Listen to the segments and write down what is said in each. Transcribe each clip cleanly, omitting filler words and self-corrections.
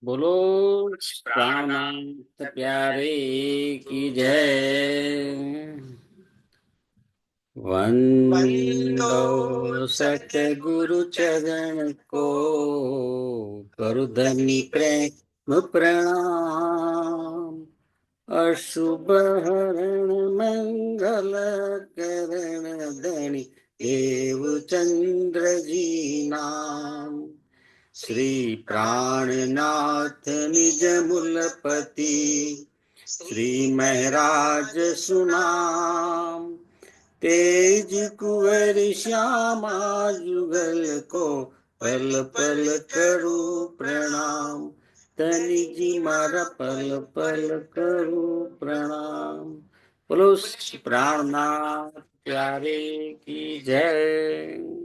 बोलो प्राणनाथ प्यारे की जय। वंदो सतगुरु चरण को, करु धनी प्रेम प्रणाम। अशुभ हरण मंगल करण धनी देव चंद्र जी नाम। श्री प्राणनाथ निज मूलपति, श्री महराज सुनाम। तेज कुंवर श्यामा जुगल को, पल पल करू प्रणाम। धनी जी मारा पल पल करू प्रणाम। बोलो श्री प्राणनाथ प्यारे की जय।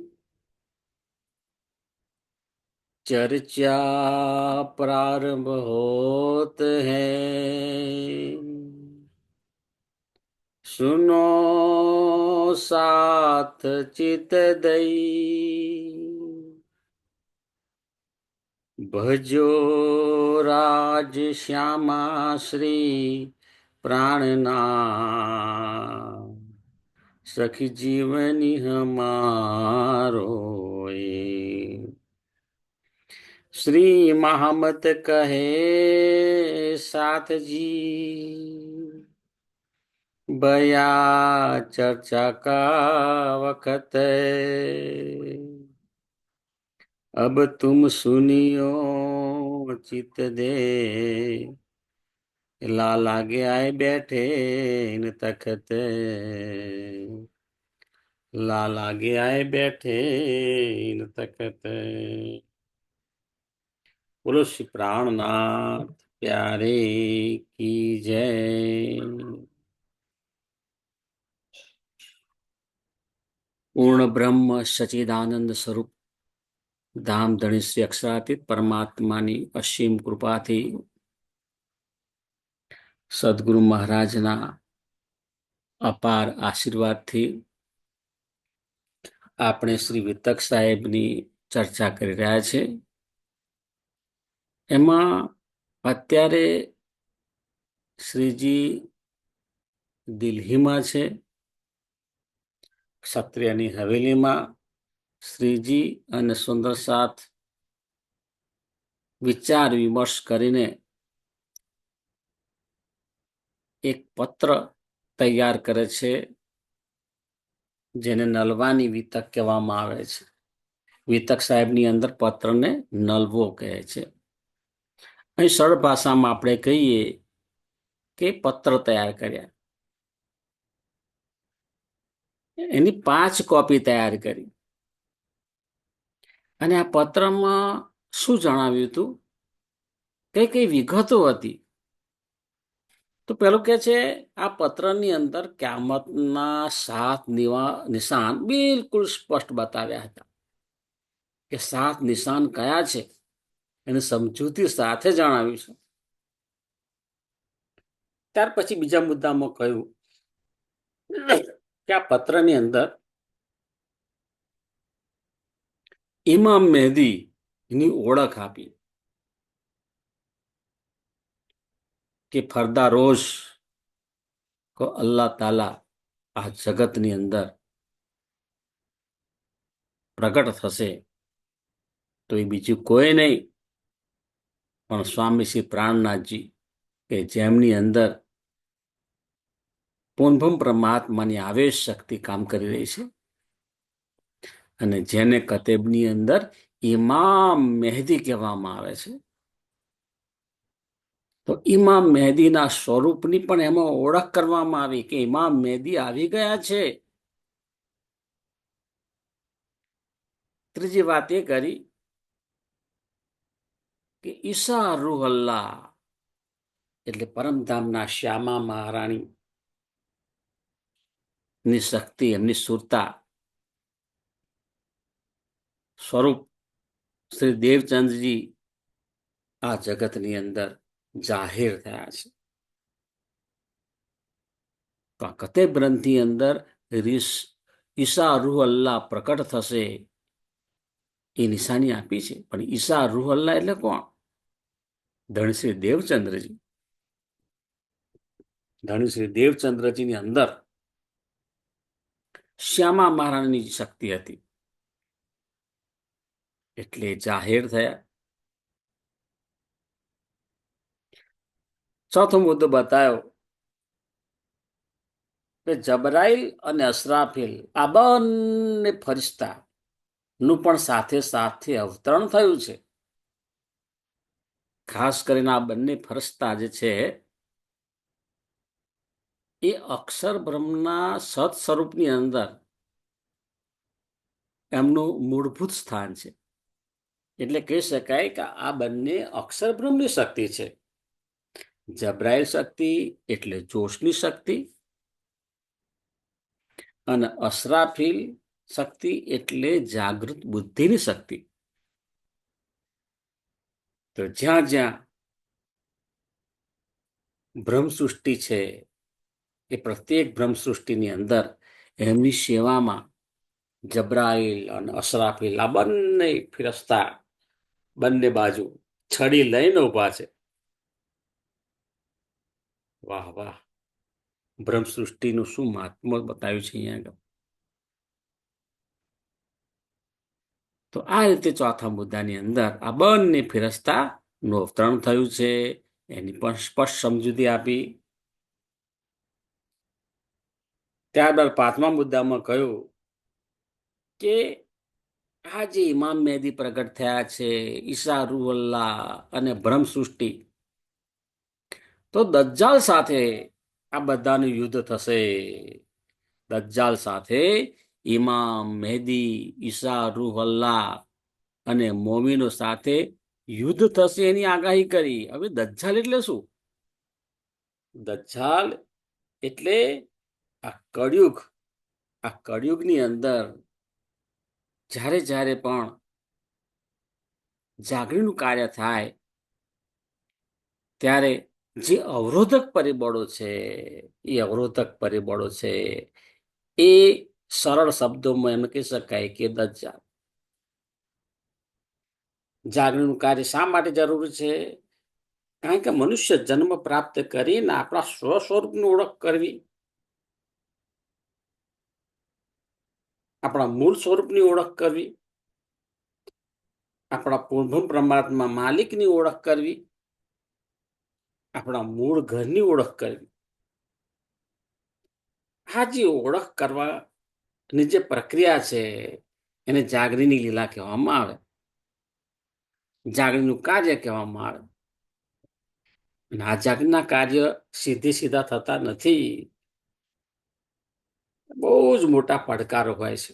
चर्चा प्रारंभ होत है, सुनो साथ चित दई। भजो राज श्यामा श्री प्राणनाथ, सखी जीवनी हमारो ये। श्री महामत कहे साथ जी, बया चर्चा का वक्त। अब तुम सुनियो चित दे, लाल आगे आए बैठे इन तखत। लाल आगे आए बैठे इन तखत। बोलो श्री प्राणनाथ प्यारे की जय। पूर्ण ब्रह्म सचिदानंद स्वरूप धाम ધણી શ્રી અક્ષરાતીત પરમાત્માની અસીમ કૃપાથી, સદગુરુ મહારાજના અપાર આશીર્વાદથી આપણે શ્રી વિતક સાહેબની ચર્ચા કરી રહ્યા છે. એમાં અત્યારે શ્રીજી દિલ્હીમાં છે, ક્ષત્રિયની હવેલીમાં. શ્રીજી અને સુંદર સાથ વિચાર વિમર્શ કરીને એક પત્ર તૈયાર કરે છે, જેને નલવાની વિતક કહેવામાં આવે છે. વિતક સાહેબની અંદર પત્રને નલવો કહે છે. અહીં સરળ ભાષામાં આપણે કહીએ કે પત્ર તૈયાર કર્યા, એની 5 કોપી તૈયાર કરી. અને આ પત્રમાં શું જણાવ્યું હતું, કઈ કઈ વિગતો હતી. તો પેલું કે છે, આ પત્રની અંદર ક્યામતના 7 નિશાન બિલકુલ સ્પષ્ટ બતાવ્યા હતા કે 7 નિશાન કયા છે, એને સમજૂતી સાથે જણાવ્યું છે. ત્યાર પછી બીજા મુદ્દામાં કહ્યું કે આ પત્રની અંદર ઇમામ મહેદી ની ઓળખ આપી કે ફરદા રોજ કો અલ્લાહ તાલા આ જગતની અંદર પ્રગટ થશે તો એ બીજું કોઈ નહીં પણ સ્વામી શ્રી પ્રાણનાથજી, કે જેમની અંદર પૂર્ણબ્રહ્મ પરમાત્માની આવેશ શક્તિ કામ કરી રહી છે, અને જેને કતેબની અંદર ઇમામ મહેદી કહેવામાં આવે છે. તો ઇમામ મહેદીના સ્વરૂપની પણ એમાં ઓળખ કરવામાં આવી કે ઇમામ મહેદી આવી ગયા છે. ત્રીજી વાત એ કરી કે ઈસા રૂહ અલ્લાહ એટલે પરમધામના શ્યામા મહારાણી ની શક્તિ, એમની સુરતા સ્વરૂપ શ્રી દેવચંદજી આ જગતની અંદર જાહેર થયા છે. તો આ કતેબ ગ્રંથની અંદર ઈસા રૂહ અલ્લાહ પ્રકટ થશે એ નિશાની આપી છે. પણ ઈસા રૂહ અલ્લાહ એટલે કોણ? ધનશ્રી દેવચંદ્રજી. ધનશ્રી દેવચંદ્રજીની અંદર શ્યામા મહારાણીની શક્તિ હતી, એટલે જાહેર થયા. ચોથો મુદ્દો બતાવ્યો કે જબરાઈલ અને અસરાફીલ આ બંને ફરિશ્તા નું પણ સાથે સાથે અવતરણ થયું છે. ખાસ કરીને આ બંને ફરિશ્તા જે છે એ અક્ષર બ્રહ્મના સત સ્વરૂપની અંદર એમનું મૂળભૂત સ્થાન છે. એટલે કહી શકાય કે આ બંને અક્ષર બ્રહ્મની શક્તિ છે. જબરાઈલ શક્તિ એટલે જોશની શક્તિ, અને અસરાફીલ શક્તિ એટલે જાગૃત બુદ્ધિની શક્તિ. તો જ્યાં જ્યાં બ્રહ્મ સૃષ્ટિ છે એ પ્રત્યેક બ્રહ્મ સૃષ્ટિની અંદર એમની સેવામાં જબરાઈલ અને અસરાફીલ આ બંને ફિરસ્તા બંને બાજુ છડી લઈને ઉભા છે. વાહ વાહ, બ્રહ્મ સૃષ્ટિનું શું મહાત્મ્ય બતાવ્યું છે અહીંયા આગળ. તો આ રીતે ચોથા મુદ્દાની અંદર આ બંને ફિરસ્તા નું અવતરણ થયું છે એની પણ સ્પષ્ટ સમજૂતી આપી. ત્યારબાદ પાંચમા મુદ્દામાં કહ્યું કે આ જે ઇમામ મહેદી પ્રગટ થયા છે, ઈસા રૂહલ્લા અને બ્રહ્મ સૃષ્ટિ, તો દજ્જાલ સાથે આ બધાનું યુદ્ધ થશે. દજ્જાલ સાથે ઇમામ મહેદી, ઈસા રૂહલ્લા અને મોમિનો સાથે યુદ્ધ થશે એની આગાહી કરી. હવે દજ્જાલ એટલે શું? દજ્જાલ એટલે આ કળિયુગ. આ કળિયુગની અંદર જ્યારે જ્યારે પણ જાગણીનું કાર્ય થાય ત્યારે જે અવરોધક પરિબળો છે એ અવરોધક પરિબળો છે એ સરળ શબ્દોમાં એમ કહી શકાય કે દજ્જાલ. જાગણીનું કાર્ય શા માટે જરૂરી છે? કારણ કે મનુષ્ય જન્મ પ્રાપ્ત કરીને આપણા સ્વ સ્વરૂપની ઓળખ કરવી, આપણા મૂળ સ્વરૂપની ઓળખ કરવી, આપણા પૂર્ણ પરમાત્મા માલિકની ઓળખ કરવી, આપણા મૂળ ઘરની ઓળખ કરવી. આ જે ઓળખ કરવાની જે પ્રક્રિયા છે એને જાગરણની લીલા કહેવામાં આવે, જાગરણનું કાર્ય કહેવામાં આવે. અને આ જાગરના કાર્ય સીધા થતા નથી. બહુ જ મોટા પડકારો હોય છે,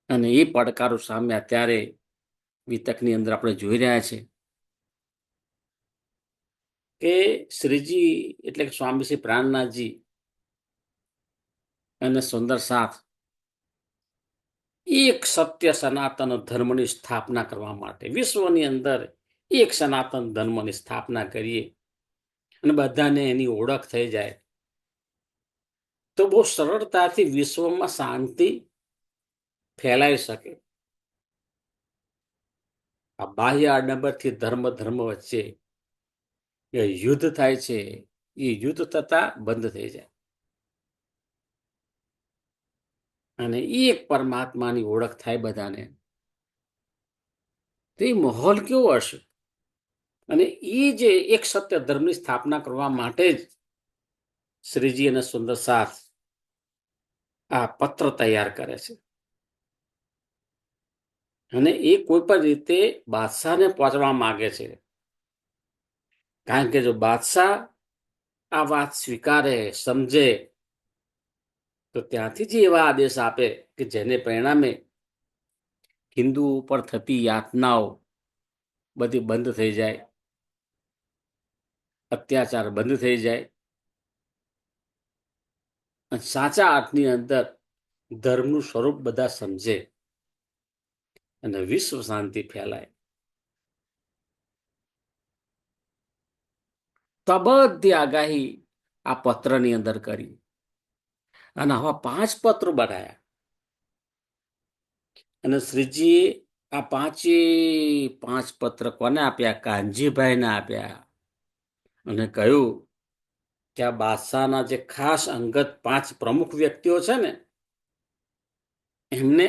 અને એ પડકારો સામે અત્યારે વિતકની અંદર આપણે જોઈ રહ્યા છે કે શ્રીજી એટલે કે સ્વામી શ્રી પ્રાણનાથજી અને સુંદર સાથ એક સત્ય સનાતન ધર્મની સ્થાપના કરવા માટે વિશ્વની અંદર એક સનાતન ધર્મની સ્થાપના કરીએ અને બધાને એની ઓળખ થઈ જાય તો બહુ સરળતાથી વિશ્વમાં શાંતિ ફેલાઈ શકે. આ બાહ્ય આડંબરથી ધર્મ વચ્ચે એ યુદ્ધ થાય છે, એ યુદ્ધ થતા બંધ થઈ જાય અને એક પરમાત્માની ઓળખ થાય બધાને. તો એ માહોલ કેવો હશે? અને એ જે એક સત્ય ધર્મની સ્થાપના કરવા માટે જ શ્રીજી અને સુંદર સાથ આ પત્ર તૈયાર કરે છે, અને એ કોઈ પણ રીતે બાદશાહને પહોંચવા માંગે છે. કારણ કે જો બાદશાહ આ વાત સ્વીકારે, સમજે, તો ત્યાંથી જ એવા આદેશ આપે કે જેને પરિણામે હિન્દુ ઉપર થતી યાતનાઓ બધી બંધ થઈ જાય, અત્યાચાર બંધ થઈ જાય, અને સાચા અર્થની અંદર ધર્મનું સ્વરૂપ બધા સમજે અને વિશ્વ શાંતિ ફેલાય. તો આ બધી આગાહી આ પત્રની અંદર કરી અને આવા 5 પત્રો બનાવ્યા. અને શ્રીજીએ આ પાંચે પાંચ પત્ર કોને આપ્યા? કાનજીભાઈને આપ્યા. અને કહ્યું કે આ બાદશાહના જે ખાસ અંગત પાંચ પ્રમુખ વ્યક્તિઓ છે ને, એમને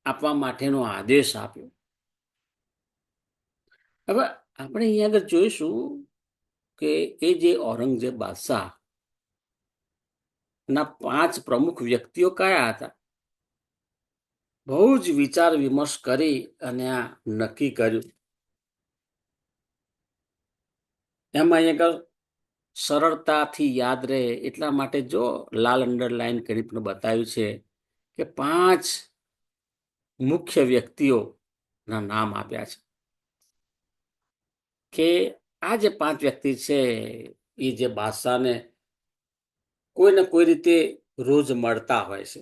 આપવા માટેનો આદેશ આપ્યો. હવે આપણે અહીંયા આગળ જોઈશું કે એ જે ઔરંગઝેબ બાદશાહ ના પાંચ પ્રમુખ વ્યક્તિઓ કયા હતા. બહુ જ વિચાર વિમર્શ કરી અને આ નક્કી કર્યું. એમાં અહીંયા આગળ સરળતાથી યાદ રહે એટલા માટે જો લાલ અંડરલાઈન કરી પણ બતાવ્યું છે કે પાંચ મુખ્ય વ્યક્તિઓના નામ આપ્યા છે. કે આ જે પાંચ વ્યક્તિ છે એ જે બાદશાહને કોઈ ને કોઈ રીતે રોજ મળતા હોય છે.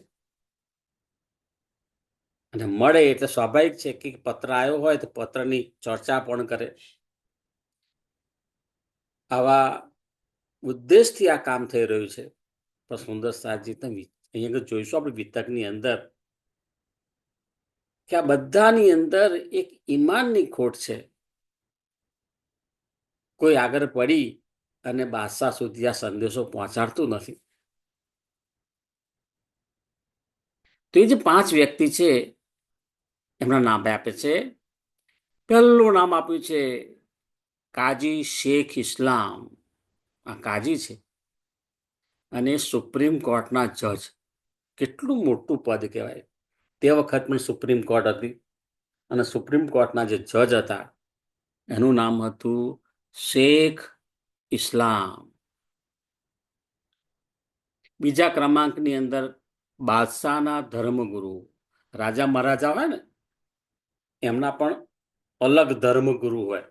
અને મળે એટલે સ્વાભાવિક છે કે પત્ર આવ્યો હોય તો પત્રની ચર્ચા પણ કરે. આવા ઉદ્દેશથી આ કામ થઈ રહ્યું છે. પણ સુંદર સાજી અહીંયા જોઈશું આપણે વિતકની અંદર કે આ બધાની અંદર એક ઈમાનની ખોટ છે. કોઈ આગળ પડી અને બાદશાહ સુધી આ સંદેશો પહોંચાડતું નથી. તો એ જે પાંચ વ્યક્તિ છે એમના નામ આપે છે. પહેલું નામ આપ્યું છે કાજી શેખ ઇસ્લામ. આ કાજી છે અને સુપ્રીમ કોર્ટના જજ. કેટલું મોટું પદ કહેવાય. તે વખત પણ સુપ્રીમ કોર્ટ હતી અને સુપ્રીમ કોર્ટના જે જજ હતા એનું નામ હતું શેખ ઇસ્લામ. બીજા ક્રમાંકની અંદર બાદશાહના ધર્મગુરુ. રાજા મહારાજા હોય ને એમના પણ અલગ ધર્મગુરુ હોય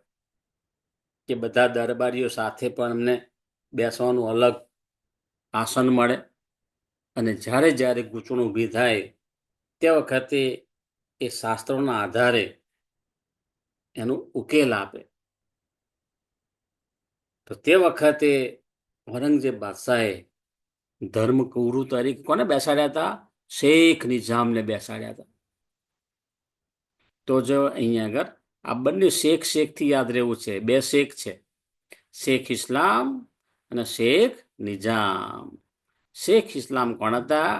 કે બધા દરબારીઓ સાથે પણ એમને બેસવાનું અલગ આસન મળે. અને જ્યારે જ્યારે ગૂંચવણ ઊભી થાય તે વખતે એ શાસ્ત્રોના આધારે એનો ઉકેલ આપે. તો તે વખતે ઔરંગઝેબ બાદશાહે ધર્મગુરુ તરીકે કોને બેસાડ્યા હતા? શેખ નિઝામને બેસાડ્યા હતા. તો જો અહીંયા આગળ આ બંને શેખ શેખથી યાદ રહેવું છે. બે શેખ છે, શેખ ઇસ્લામ અને શેખ નિઝામ. શેખ ઇસ્લામ કોણ હતા?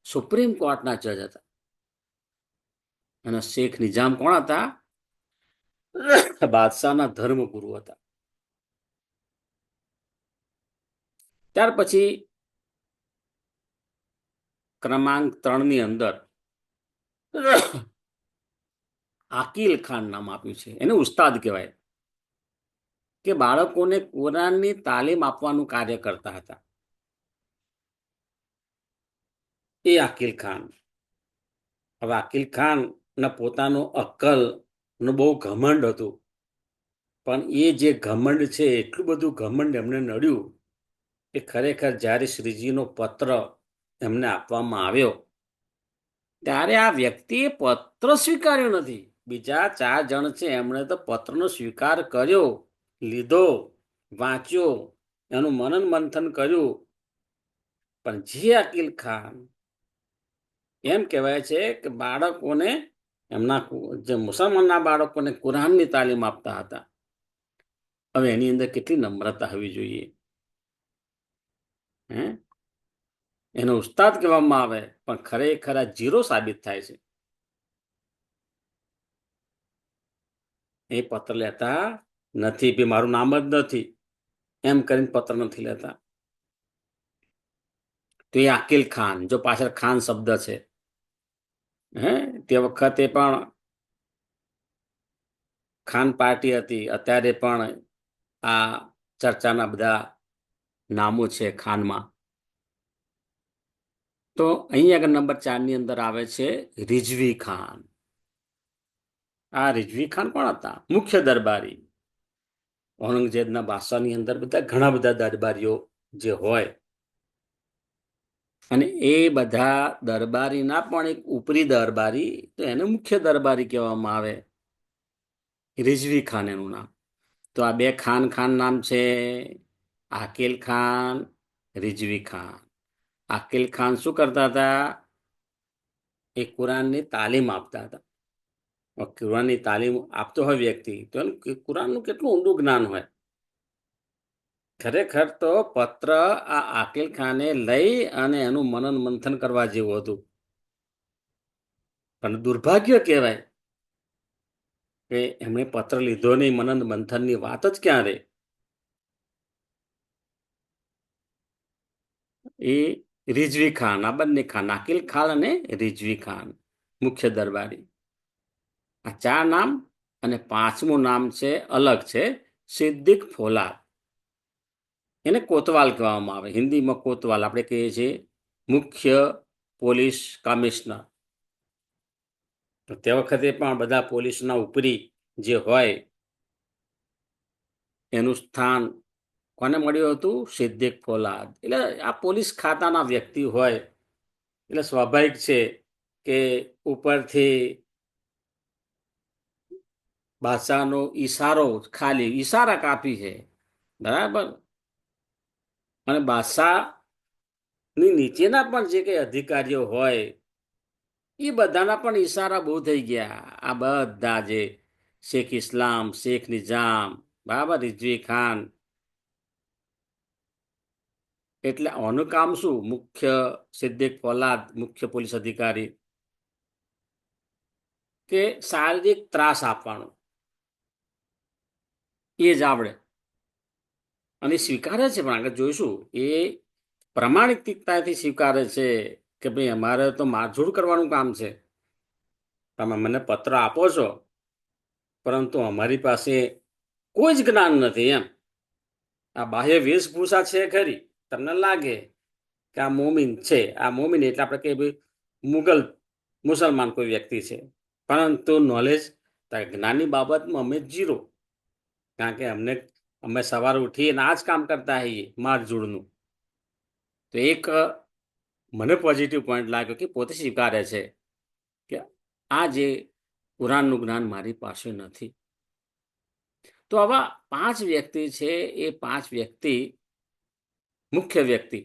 સુપ્રીમ કોર્ટના જજ હતા. અને શેખ નિઝામ કોણ હતા? બાદશાહના ધર્મગુરુ હતા. ત્યાર પછી ક્રમાંક 3 ની અંદર આકીલ ખાન નામ આપ્યું છે. એને ઉસ્તાદ કહેવાય કે બાળકોને કુરાનની તાલીમ આપવાનું કાર્ય કરતા હતા. એ આકીલ ખાન. હવે આકીલ ખાન ના પોતાનો અક્કલ નું બહુ ઘમંડ હતું. પણ એ જે ઘમંડ છે એટલું બધું ઘમંડ એમને નડ્યું કે ખરેખર જ્યારે શ્રીજીનો પત્ર એમને આપવામાં આવ્યો ત્યારે આ વ્યક્તિએ પત્ર સ્વીકાર્યો નથી. બીજા 4 જણ છે એમણે તો પત્રનો સ્વીકાર કર્યો, લીધો, વાંચ્યો, એનું મનન મંથન કર્યું. પણ જે અકીલ ખાન એમ કહેવાય છે કે બાળકોને એમના જે મુસલમાનના બાળકોને કુરાનની તાલીમ આપતા હતા. હવે એની અંદર કેટલી નમ્રતા હોવી જોઈએ. એનો ઉસ્તાદ કહેવામાં આવે પણ ખરેખર આ જીરો સાબિત થાય છે. એ પત્ર લેતા નથી. બી મારું નામ જ નથી એમ કરીને પત્ર નથી લેતા. તો એ આકીલ ખાન, જો પાછળ ખાન શબ્દ છે, તે વખતે પણ ખાન પાર્ટી હતી. અત્યારે પણ આ ચર્ચાના બધા નામો છે ખાનમાં. તો અહીં આગળ નંબર 4 ની અંદર આવે છે રિઝવી ખાન. આ રિઝવી ખાન કોણ હતા? મુખ્ય દરબારી. ઔરંગઝેબના બાદશાહની અંદર બધા ઘણા બધા દરબારીઓ જે હોય અને એ બધા દરબારીના પણ એક ઉપરી દરબારી, તો એને મુખ્ય દરબારી કહેવામાં આવે. રિઝવી ખાન એનું નામ. તો આ બે ખાન ખાન નામ છે, આકીલ ખાન, રિઝવી ખાન. આકીલ ખાન શું કરતા હતા? એ કુરાનની તાલીમ આપતા હતા. કુરાનની તાલીમ આપતો હોય વ્યક્તિ તો એનું કુરાનનું કેટલું ઊંડું જ્ઞાન હોય. ખરેખર તો પત્ર આ આકીલ ખાને લઈ અને એનું મનન મંથન કરવા જેવું હતું. પણ દુર્ભાગ્ય કહેવાય કે એમણે પત્ર લીધો નહીં, મનન મંથનની વાત જ ક્યાં રે. એ રિઝવી ખાન, આ બંને ખાન, આકીલ ખાન અને રિઝવી ખાન, મુખ્ય દરબારી. આ ચાર નામ, અને પાંચમું નામ છે અલગ છે, સિદ્દીક ફોલાદ. એને કોતવાલ કહેવામાં આવે, હિન્દીમાં કોતવાલ આપણે કહીએ છીએ, મુખ્ય પોલીસ કમિશનર. તો તે વખતે પણ બધા પોલીસના ઉપરી જે હોય એનું સ્થાન કોને મળ્યું હતું? સિદ્દીક ફોલાદ. એટલે આ પોલીસ ખાતાના વ્યક્તિ હોય એટલે સ્વાભાવિક છે કે ઉપરથી બાદશાહનો ઈશારો, ખાલી ઈશારા કાપી છે, બરાબર. અને બાદશાહની નીચેના પણ જે કંઈ અધિકારીઓ હોય એ બધાના પણ ઈશારા બહુ થઈ ગયા. આ બધા જે શેખ ઇસ્લામ, શેખ નિઝામ, બરાબર, રિઝવી ખાન. એટલે આનું કામ શું? મુખ્ય સિદ્દીક ફોલાદ, મુખ્ય પોલીસ અધિકારી, કે શારીરિક ત્રાસ આપવાનો એ જ આવડે. અને સ્વીકારે છે, પણ આગળ જોઈશું એ પ્રમાણિકતાથી સ્વીકારે છે કે ભાઈ અમારે તો મારઝૂડ કરવાનું કામ છે. તમે મને પત્ર આપો છો પરંતુ અમારી પાસે કોઈ જ જ્ઞાન નથી. એમ આ બાહ્ય વેશભૂષા છે ખરી, તમને લાગે કે આ મોમીન છે, આ મોમીન એટલે આપણે કહીએ ભાઈ મુસલમાન કોઈ વ્યક્તિ છે, પરંતુ નોલેજ, જ્ઞાનની બાબતમાં અમે જીરો. કારણ કે અમે સવારે ઉઠીને આ જ કામ કરતા હોઈએ, મારઝૂડનું. તો એક મને પોઝિટિવ પોઈન્ટ લાગ્યો કે પોતે સ્વીકારે છે કે આ જે કુરાનનું જ્ઞાન મારી પાસે નથી. તો આવા પાંચ વ્યક્તિ છે, એ પાંચ વ્યક્તિ, મુખ્ય વ્યક્તિ,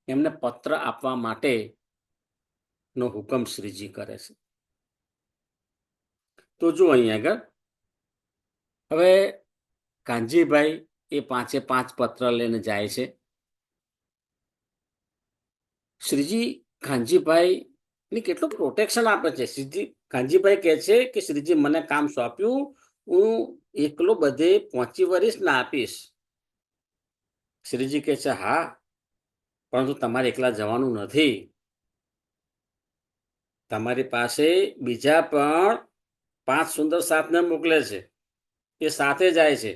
એમને પત્ર આપવા માટેનો હુકમ શ્રીજી કરે છે. તો જો અહીં આગળ હવે કાનજીભાઈ એ પાંચે પાંચ પત્ર લઈને જાય છે. શ્રીજી કાનજીભાઈને કેટલું પ્રોટેક્શન આપે છે. શ્રીજી કાનજીભાઈ કહે છે કે શ્રીજી મને કામ સોંપ્યું, હું એકલો બધે પહોંચી વળીશ ને આપીશ. શ્રીજી કહે છે હા, પરંતુ તમારે એકલા જવાનું નથી. તમારી પાસે બીજા પણ પાંચ સુંદર સાથને મોકલે છે, એ સાથે જાય છે.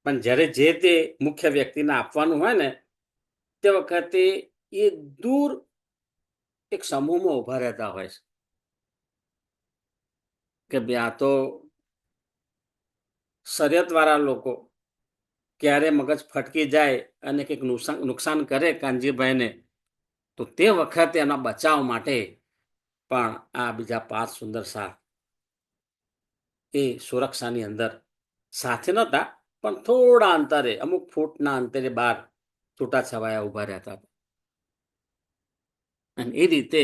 પણ જ્યારે જે તે મુખ્ય વ્યક્તિને આપવાનું હોય ને તે વખતે એ દૂર એક સમૂહમાં ઉભા રહેતા હોય છે કે ભાઈ આ તો શરિયતવાળા લોકો, ક્યારે મગજ ફટકી જાય અને કંઈક નુકસાન કરે કાનજીભાઈને, તો તે વખતે એના બચાવ માટે પણ આ બીજા પાંચ સુંદર સાથ એ સુરક્ષાની અંદર સાથે નહોતા, પણ થોડા અંતરે, અમુક ફૂટના અંતરે બહાર છૂટાછવાયા ઉભા રહેતા હતા. અને એ રીતે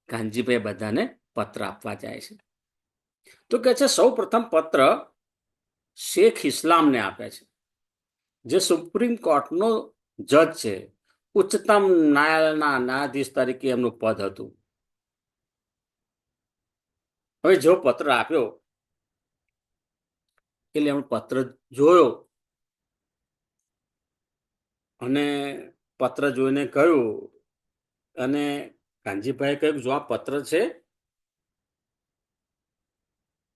કાનજીભાઈ બધાને પત્ર આપવા જાય છે. તો કે છે સૌ પ્રથમ પત્ર શેખ ઇસ્લામને આપે છે, જે સુપ્રીમ કોર્ટનો જજ છે, ઉચ્ચતમ ન્યાયાલયના ન્યાયાધીશ તરીકે એમનું પદ હતું. હવે જો પત્ર આપ્યો એટલે એમણે પત્ર જોયો અને પત્ર જોઈને કહ્યું, અને કાનજીભાઈ કહ્યું જો આ પત્ર છે,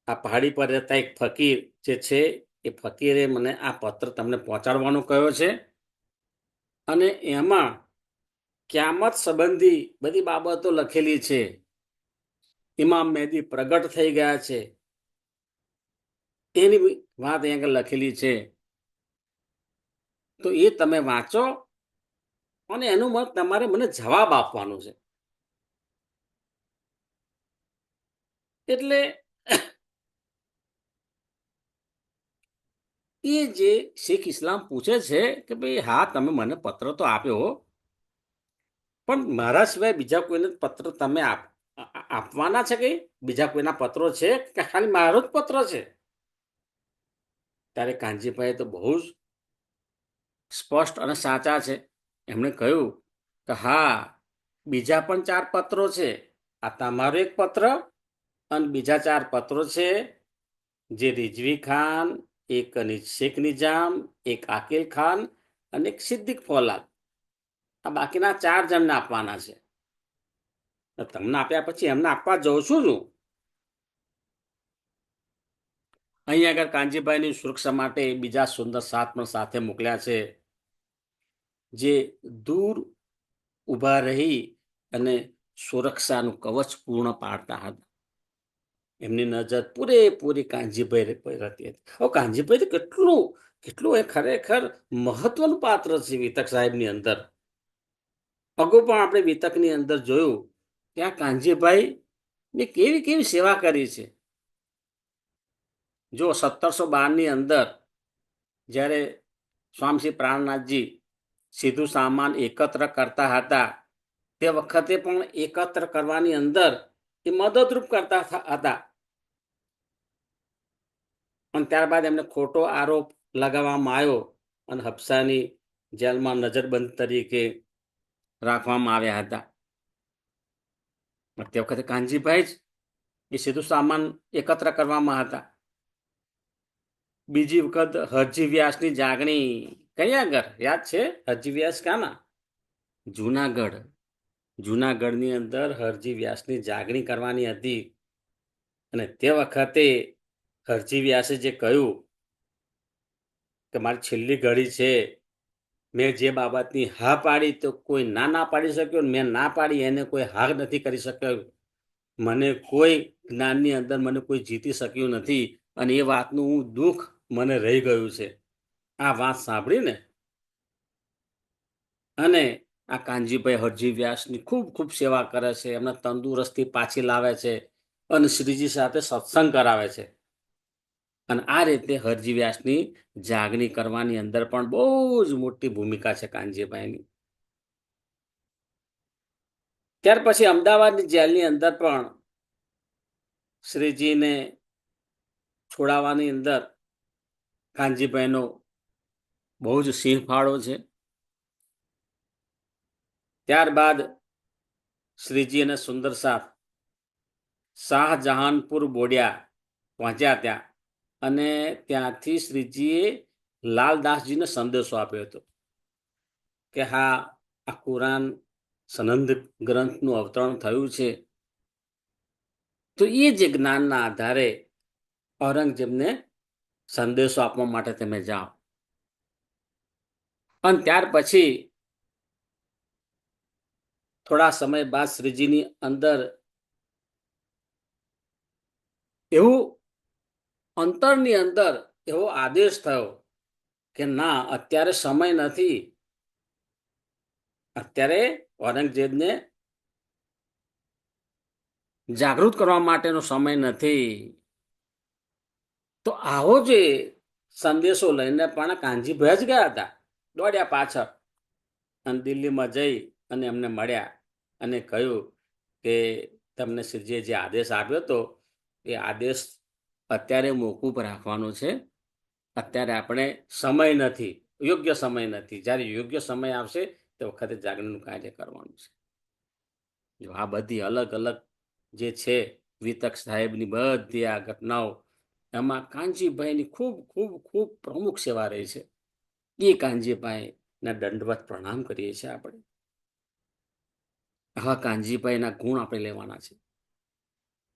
આ પહાડી પર રહેતા એક ફકીર જે છે એ ફકીરે મને આ પત્ર તમને પહોંચાડવાનો કહ્યો છે, અને એમાં ક્યામત સંબંધી બધી બાબતો લખેલી છે. ઇમામ મહેદી પ્રગટ થઈ ગયા છે એની વાત અહીંયા આગળ લખેલી છે. તો એ તમે વાંચો અને એનું મત તમારે મને જવાબ આપવાનો છે. એટલે એ જે શેખ ઇસ્લામ પૂછે છે કે ભાઈ હા તમે મને પત્ર તો આપ્યો, પણ મારા સિવાય બીજા કોઈને પત્ર તમે આપવાના છે કે બીજા કોઈના પત્રો છે કે ખાલી મારો જ પત્ર છે? ત્યારે કાનજીભાઈ તો બહુ જ સ્પષ્ટ અને સાચા છે. એમણે કહ્યું કે હા, બીજા પણ 4 પત્રો છે. આ તમારો એક પત્ર અને બીજા 4 પત્રો છે, જે રિઝવી ખાન, એક શેખ નિજામ, એક આકિલ ખાન અને એક સિદ્દીક ફોલાદ, આ બાકીના 4 જણને આપવાના છે. તમને આપ્યા પછી એમને આપવા જઉં છું. અહીં આગળ કાનજીભાઈની સુરક્ષા માટે બીજા સુંદર 7 પણ સાથે મોકલ્યા છે, જે દૂર ઊભા રહી અને સુરક્ષાનું કવચ પૂર્ણ પાડતા હતા. એમની નજર પૂરેપૂરી કાનજીભાઈ પર હતી. હવે કાનજીભાઈ તો કેટલું એ ખરેખર મહત્વનું પાત્ર છે વિતક સાહેબની અંદર. અગાઉ પણ આપણે વિતકની અંદર જોયું કે આ કાનજીભાઈ ને કેવી કેવી સેવા કરી છે. જો 1712ની અંદર જ્યારે સ્વામીશ્રી પ્રાણનાથજી સીધું સામાન એકત્ર કરતા હતા, તે વખતે પણ એકત્ર કરવાની અંદર એ મદદરૂપ કરતા હતા. અને ત્યારબાદ એમને ખોટો આરોપ લગાવવામાં આવ્યો અને હબસાની જેલમાં નજરબંધ તરીકે રાખવામાં આવ્યા હતા. તે વખતે કાનજીભાઈ જ એ સીધું સામાન એકત્ર કરવામાં હતા. બીજી વખત હરજી વ્યાસની જાગણી કઈ આગળ યાદ છે? હરજી વ્યાસ કાના? જુનાગઢની અંદર હરજી વ્યાસની જાગણી કરવાની હતી. અને તે વખતે હરજી વ્યાસે જે કહ્યું કે મારી છેલ્લી ઘડી છે, મેં જે બાબતની હા પાડી તો કોઈ ના પાડી શક્યો, મેં ના પાડી એને કોઈ હા નથી કરી શક્યો. મને કોઈ જ્ઞાનની અંદર મને કોઈ જીતી શક્યું નથી અને એ વાતનું દુઃખ મને રહી ગયું છે. આ વાત સાંભળીને અને આ કાનજીભાઈ હરજી વ્યાસની ખૂબ ખૂબ સેવા કરે છે, એમને તંદુરસ્તી પાછી લાવે છે અને શ્રીજી સાથે સત્સંગ કરાવે છે. અને આ રીતે હરજી વ્યાસની જાગણી કરવાની અંદર પણ બહુ જ મોટી ભૂમિકા છે કાનજીભાઈની. ત્યાર પછી અમદાવાદની જેલની અંદર પણ શ્રીજીને છોડાવવાની અંદર કાનજીભાઈનો બહુ જ સિંહ ફાળો છે. ત્યારબાદ શ્રીજી અને સુંદર સાથ શાહજહાનપુર બોડ્યા પહોંચ્યા ત્યાં, અને ત્યાંથી શ્રીજીએ લાલદાસજીને સંદેશો આપ્યો હતો કે હા, આ કુરાન સનંદ ગ્રંથનું અવતરણ થયું છે, તો એ જે જ્ઞાનના આધારે ઔરંગઝેબને સંદેશો આપવા માટે તમે જાઓ. અને ત્યાર પછી થોડા સમય બાદ શ્રીજીની અંદર એવું અંતરની અંદર એવો આદેશ થયો કે ના, અત્યારે સમય નથી, અત્યારે ઔરંગઝેબને જાગૃત કરવા માટેનો સમય નથી. તો આવો જે સંદેશો લઈને પણ કાનજીભાઈ જ ગયા હતા, દોડ્યા પાછળ અને દિલ્હીમાં જઈ અને એમને મળ્યા અને કહ્યું કે તમને શ્રીજીએ જે આદેશ આપ્યો હતો એ આદેશ અત્યારે મોકૂફ રાખવાનો છે. અત્યારે આપણે સમય નથી, યોગ્ય સમય નથી. જ્યારે યોગ્ય સમય આવશે તે વખતે જાગરણનું કાર્ય કરવાનું છે. જો આ બધી અલગ અલગ જે છે વિતક સાહેબની બધી આ ઘટનાઓ, એમાં કાનજીભાઈની ખૂબ ખૂબ ખૂબ પ્રમુખ સેવા રહી છે. એ કાનજીભાઈને દંડવત પ્રણામ કરીએ છીએ આપણે. આવા કાનજીભાઈના ગુણ આપણે લેવાના છે.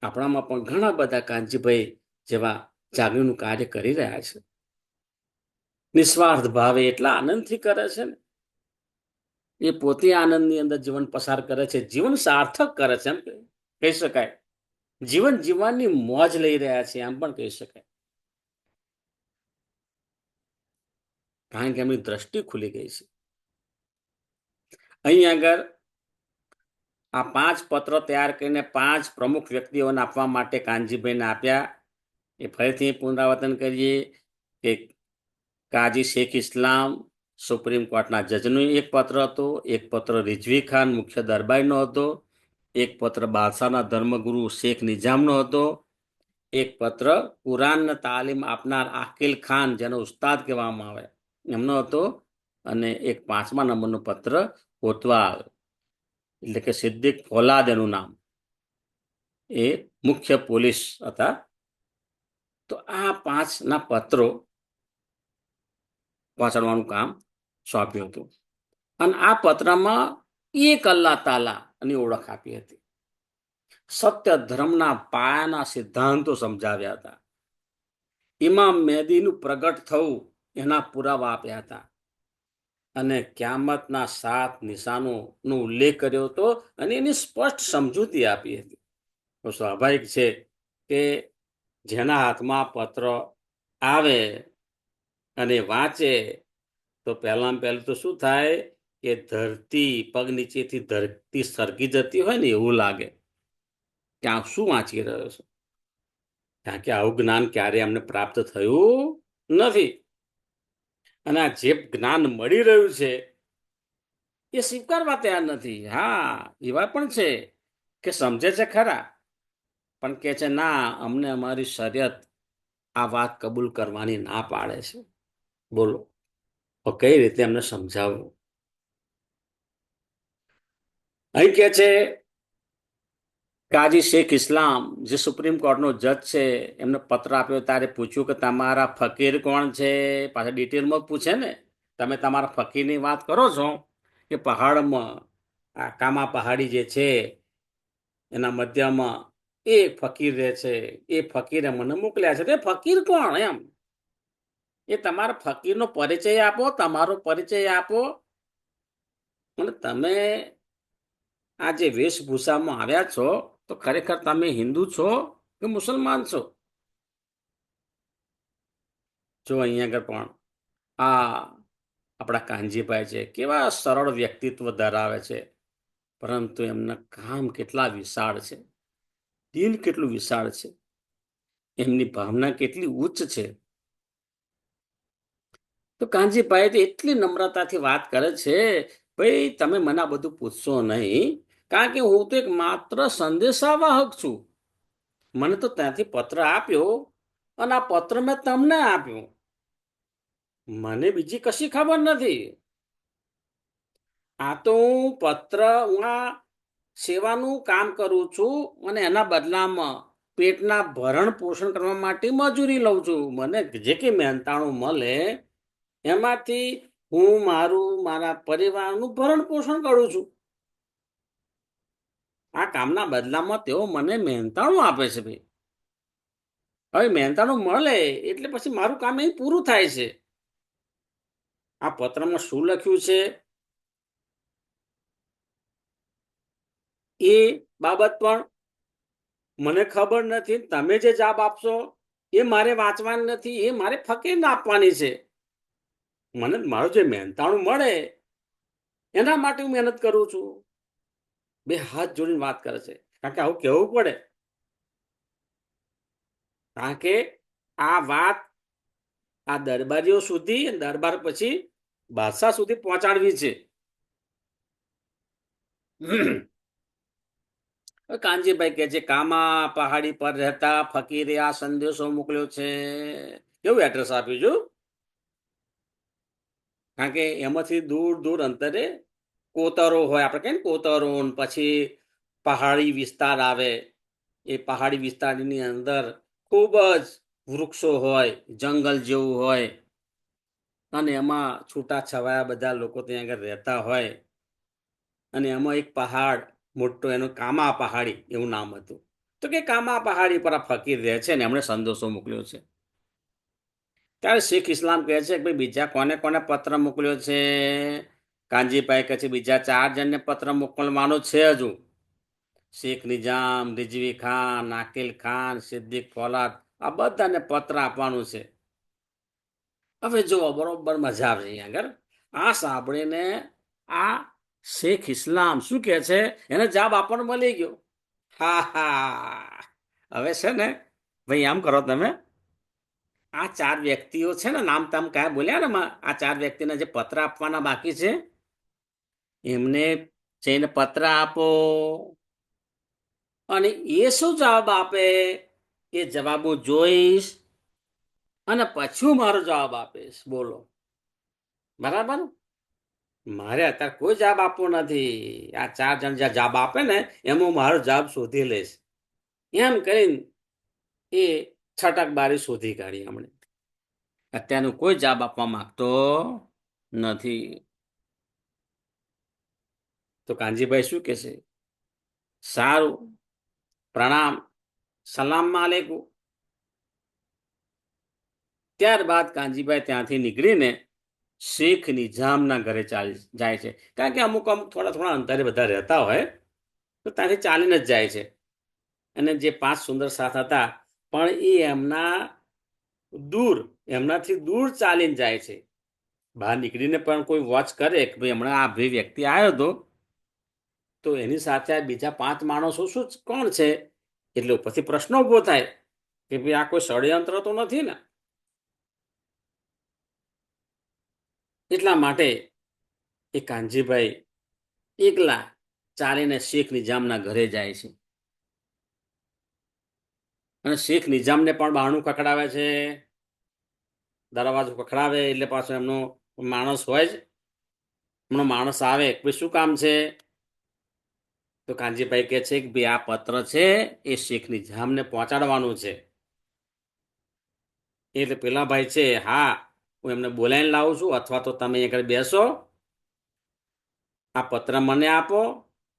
આપણામાં પણ ઘણા બધા કાનજીભાઈ જેવા જાગરણનું કાર્ય કરી રહ્યા છે. નિસ્વાર્થ ભાવે એટલા આનંદથી કરે છે ને, એ પોતે આનંદની અંદર જીવન પસાર કરે છે, જીવન સાર્થક કરે છે, એમ કહી શકાય. જીવન જીવવાની મોજ લઈ રહ્યા છે, એમ પણ કહી શકાય. કારણ કે એમની દ્રષ્ટિ ખુલી ગઈ છે. અહીં આગળ આ 5 પત્રો તૈયાર કરીને 5 પ્રમુખ વ્યક્તિઓને આપવા માટે કાનજીભાઈને આપ્યા. એ ફરીથી પુનરાવર્તન કરીએ કે કાજી શેખ ઇસ્લામ સુપ્રીમ કોર્ટના જજનો એક પત્ર હતો, એક પત્ર રિઝવી ખાન મુખ્ય દરબારીનો હતો, એક પત્ર બાદશાહના ધર્મગુરુ શેખ નિજામનો હતો, એક પત્ર કુરાનને તાલીમ આપનાર આકિલ ખાન, જેનો ઉસ્તાદ કહેવામાં આવે, એમનો હતો, અને એક 5મા નંબરનો પત્ર કોતવાલ એટલે કે સિદ્દીક ફોલાદ એનું નામ, એ મુખ્ય પોલીસ હતા. તો આ 5ના પત્રો પહોંચાડવાનું કામ સોંપ્યું હતું. અને આ પત્રમાં એક અલ્લાહ તાલાની ઓળખ આપી હતી, સત્ય ધર્મના પાયાના સિદ્ધાંતો સમજાવ્યા હતા, ઇમામ મહેદીનું પ્રગટ થવું એના પુરાવા આપ્યા હતા, અને ક્યામતના 7 નિશાનોનો ઉલ્લેખ કર્યો હતો, અને એની સ્પષ્ટ સમજૂતી આપી હતી. તો સ્વાભાવિક છે કે જેના હાથમાં પત્ર આવે અને વાંચે તો પહેલામાં પહેલું તો શું થાય કે ધરતી પગ નીચેથી ધરતી સરકી જતી હોય ને એવું લાગે કે આ શું વાંચી રહ્યો છે, કારણ કે આવું જ્ઞાન ક્યારેય અમને પ્રાપ્ત થયું નથી. અને આ જે જ્ઞાન મળી રહ્યું છે એ સ્વીકારવા તૈયાર નથી. હા, એવા પણ છે કે સમજે છે ખરા, પણ કે છે ના, અમને અમારી શરીયત આ વાત કબૂલ કરવાની ના પાડે છે. બોલો, તો કઈ રીતે એમને સમજાવવું? અહીં કે છે કાજી શેખ ઇસ્લામ, જે સુપ્રીમ કોર્ટનો જજ છે, એમને પત્ર આપ્યો ત્યારે પૂછ્યું કે તમારા ફકીર કોણ છે. પાછા ડિટેલમાં પૂછે ને, તમે તમારા ફકીરની વાત કરો છો કે પહાડમાં આ કામા પહાડી જે છે એના મધ્યમાં એ ફકીર રહે છે, એ ફકીરે મને મોકલ્યા છે. તે ફકીર કોણ એમ? એ તમારા ફકીરનો પરિચય આપો, તમારો પરિચય આપો. અને તમે આ જે વેશભૂષામાં આવ્યા છો, તો ખરેખર તમે હિન્દુ છો કે મુસલમાન છો? જો અહીંયા આગળ પણ આ આપણા કાનજીભાઈ છે, કેવા સરળ વ્યક્તિત્વ ધરાવે છે, પરંતુ એમના કામ કેટલા વિશાળ છે, દિલ કેટલું વિશાળ છે, એમની ભાવના કેટલી ઉચ્ચ છે. તો કાનજીભાઈ તો એટલી નમ્રતાથી વાત કરે છે, ભાઈ તમે મને આ બધું પૂછશો નહીં, કારણ કે હું તો એક માત્ર સંદેશાવાહક છું. મને તો ત્યાંથી પત્ર આપ્યો અને આ પત્ર મેં તમને આપ્યો, મને બીજી કશી ખબર નથી. આ તો હું પત્ર, હું આ સેવાનું કામ કરું છું, અને એના બદલામાં પેટના ભરણ પોષણ કરવા માટે મજૂરી લઉં છું. મને જે કંઈ મહેનતાણું મળે એમાંથી હું મારા પરિવારનું ભરણ પોષણ કરું છું. આ કામના બદલામાં તેઓ મને મહેનતાણું આપે છે. ભાઈ, હવે મહેનતાણું મળે એટલે પછી મારું કામ અહીં પૂરું થાય છે. આ પત્રમાં શું લખ્યું છે એ બાબત પણ મને ખબર નથી. તમે જે જવાબ આપશો એ મારે વાંચવાની નથી, એ મારે ફકીરને આપવાની છે. મને મારું જે મહેનતાણું મળે એના માટે હું મહેનત કરું છું. બે હાથ જોડીને વાત કરે છે, કારણ કે આવું કહેવું પડે, કારણ કે આ વાત આ દરબારીઓ સુધી, દરબાર પછી બાદશાહ સુધી પહોંચાડવી છે. કાનજીભાઈ કે છે કામા પહાડી પર રહેતા ફકીરે આ સંદેશો મોકલ્યો છે. કેવું એડ્રેસ આપ્યું છું, કારણ કે એમાંથી દૂર દૂર અંતરે કોતરો હોય, આપણે કહીએ ને કોતરો, પછી પહાડી વિસ્તાર આવે. એ પહાડી વિસ્તારની અંદર ખૂબ જ વૃક્ષો હોય, જંગલ જેવું હોય, અને એમાં છૂટા છવાયા બધા લોકો ત્યાં આગળ રહેતા હોય. અને એમાં એક પહાડ મોટો, એનું કામા પહાડી એવું નામ હતું. તો કે કામા પહાડી પર આ ફકીર રહે છે ને એમણે સંદેશો મોકલ્યો છે. ત્યારે શેખ ઇસ્લામ કહે છે કે ભાઈ બીજા કોને કોને પત્ર મોકલ્યો છે? કાનજીભાઈ કહે છે બીજા 4 જણને પત્ર મોકલવાનો છે હજુ. શેખ નિજામ, રિઝવી ખાન, આકિલ ખાન, સિદ્દીક ફોલાદ, આ બધાને પત્ર આપવાનું છે. હવે જો બરોબર મજા આવે અહીંયા આગળ. આ સાંભળીને આ શેખ ઇસ્લામ શું કે છે, એને જવાબ આપણને મળી ગયો. હા હા, હવે છે ને ભાઈ, આમ કરો તમે, આ 4 વ્યક્તિઓ છે ને, નામ તામ કયા બોલ્યા ને, આ 4 વ્યક્તિને જે પત્ર આપવાના બાકી છે, એમને જઈને પત્ર આપો. અને એ શું જવાબ આપે એ જવાબ હું જોઈશ અને પછી હું મારો જવાબ આપીશ. બોલો, બરાબર? મારે અત્યારે કોઈ જવાબ આપવો નથી. આ 4 જણ જે જવાબ આપે ને એમાં હું મારો જવાબ શોધી લઈશ. એમ કરીને એ છટકબારી શોધી કાઢી હમણે. અત્યારનું કોઈ જવાબ આપવા માંગતો નથી. તો કાનજીભાઈ શું કહેશે? સારું, પ્રણામ, સલામ આલેકુમ. ત્યારબાદ કાનજીભાઈ ત્યાંથી નીકળીને શેખ નિજામના ઘરે જાય છે. કારણ કે અમુક અમુક થોડા થોડા અંતરે બધા રહેતા હોય તો ત્યાંથી ચાલીને જ જાય છે. અને જે 5 સુંદર સાથ હતા પણ એ એમનાથી દૂર ચાલીને જાય છે. બહાર નીકળીને પણ કોઈ વોચ કરે કે ભાઈ હમણાં આ ભાઈ વ્યક્તિ આવ્યો હતો તો એની સાથે આ બીજા 5 માણસો શું કોણ છે? એટલે પછી પ્રશ્ન ઉભો થાય કે ભાઈ આ કોઈ ષડયંત્ર તો નથી ને. એટલા માટે એ કાનજીભાઈ એકલા ચાલીને શેખ નિજામના ઘરે જાય છે. અને શેખ નિજામને પણ બહારણું ખખડાવે છે. દરવાજો ખખડાવે એટલે પાછો એમનો માણસ હોય જ. એમનો માણસ આવે ભાઈ શું કામ છે? તો કાનજીભાઈ કહે છે કે ભાઈ આ પત્ર છે એ શેખ નિજામને પહોંચાડવાનું છે. એટલે પેલા ભાઈ છે, હા હું એમને બોલાવીને લાવું છું, અથવા તો તમે આગળ બેસો, આ પત્ર મને આપો,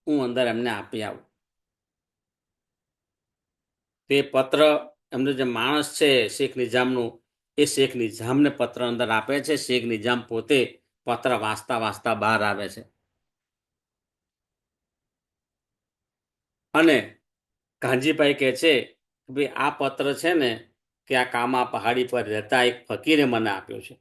હું અંદર એમને આપી આવું. તે પત્ર એમનો જે માણસ છે શેખ નિજામનું, એ શેખ નિજામને પત્ર અંદર આપે છે. શેખ નિજામ પોતે પત્ર વાંચતા વાંચતા બહાર આવે છે. અને કાનજીભાઈ કહે છે કે ભાઈ આ પત્ર છે ને કે આ કામા પહાડી પર રહેતા એક ફકીરે મને આપ્યો છે.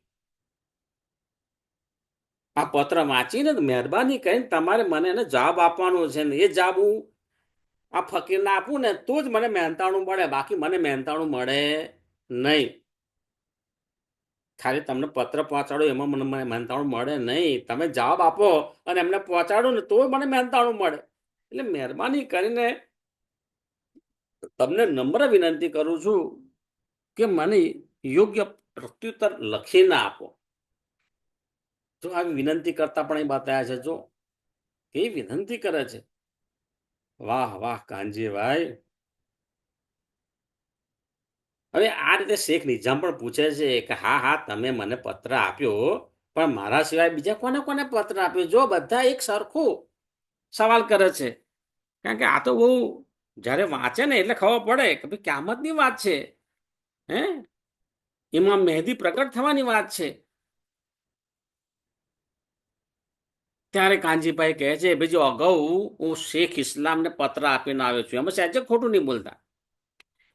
આ પત્ર વાંચીને મહેરબાની કરીને તમારે મને એને જવાબ આપવાનો છે ને એ જવાબ હું આ ફકીરને આપું ને તો જ મને મહેનતાણું મળે, બાકી મને મહેનતાણું મળે નહીં. ખાલી તમને પત્ર પહોંચાડો એમાં મને મહેનતાણું મળે નહીં. તમે જવાબ આપો અને એમને પહોંચાડો ને તો મને મહેનતાણું મળે. એટલે મહેરબાની કરીને તમને નમ્ર વિનંતી કરું છું કે મને યોગ્ય પ્રત્યુત્તર લખીને આપો. જો આવી વિનંતી કરતા પણ એ બતાવ્યા છે. જો કેવી વિનંતી કરે છે. વાહ વાહ કાનજીભાઈ. હવે આ રીતે શેખ નિજામ પણ પૂછે છે કે હા હા તમે મને પત્ર આપ્યો પણ મારા સિવાય બીજા કોને કોને પત્ર આપ્યો? જો બધા એક સરખું સવાલ કરે છે. કારણ કે આ તો બહુ જ્યારે વાંચે ને એટલે ખબર પડે કે ભાઈ ક્યામતની વાત છે. હે ઇમામ મહેદી પ્રગટ થવાની વાત છે. ત્યારે કાનજીભાઈ કહે છે ભાઈ જો અગાઉ હું શેખ ઇસ્લામને પત્ર આપીને આવ્યો છું, એમાં સહેજે ખોટું નહીં બોલતા.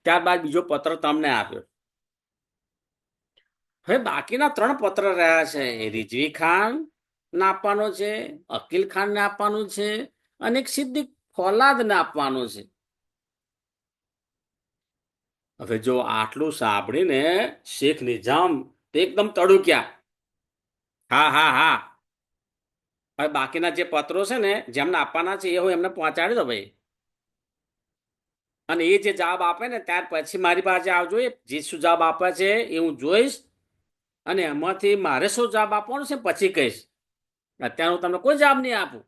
ત્યારબાદ બીજો પત્ર તમને આપ્યો. હવે બાકીના 3 પત્ર રહ્યા છે. રિઝવી ખાન ને આપવાનો છે, અકીલ ખાન ને આપવાનું છે અને એક સિદ્દીક ફોલાદ ને આપવાનું છે. હવે જો આટલું સાંભળીને શેખ નિજામ એકદમ તડુક્યા. હા હા હા, હવે બાકીના જે પત્રો છે ને જેમને આપવાના છે એ હું એમને પહોંચાડી દો ભાઈ. અને એ જે જવાબ આપે ને ત્યાર પછી મારી પાસે આવજો. જે શું જવાબ આપે છે એ હું જોઈશ અને એમાંથી મારે શું જવાબ આપવાનો છે પછી કહીશ. અત્યારે હું તમને કોઈ જવાબ નહીં આપું.